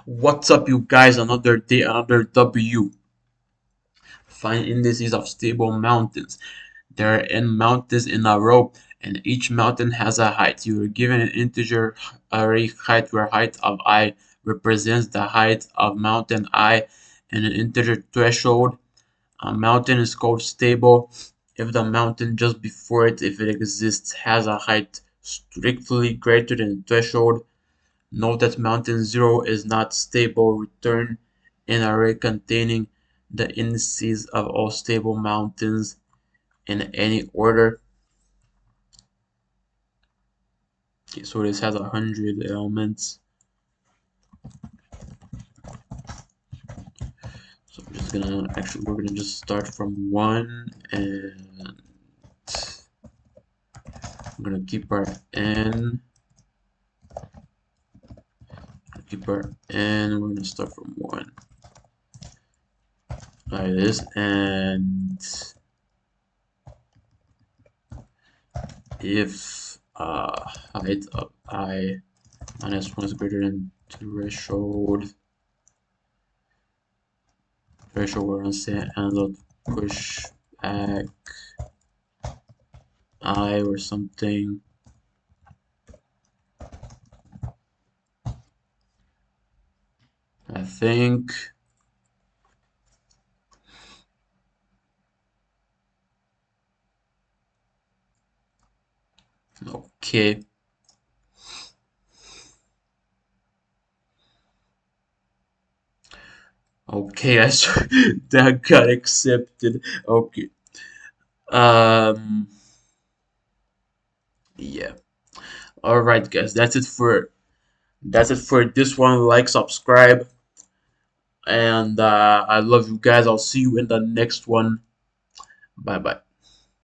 What's up, you guys? Another day, another W. Find indices of stable mountains. There are n mountains in a row, and each mountain has a height. You are given an integer array height where height of I represents the height of mountain I, and an integer threshold. A mountain is called stable if the mountain just before it, if it exists, has a height strictly greater than the threshold. Note that mountain 0 is not stable. Return an array containing the indices of all stable mountains in any order. Okay, so this has 100 elements. So I'm just gonna we're gonna just start from 1, and I'm gonna keep our n. We're gonna start from 1 like this, and if height of I minus 1 is greater than threshold, we're gonna say and push back I or something. I think okay. Okay, I that got accepted. Okay. Yeah. All right, guys. That's it for this one. Like, subscribe, and I love you guys. I'll see you in the next one. Bye bye.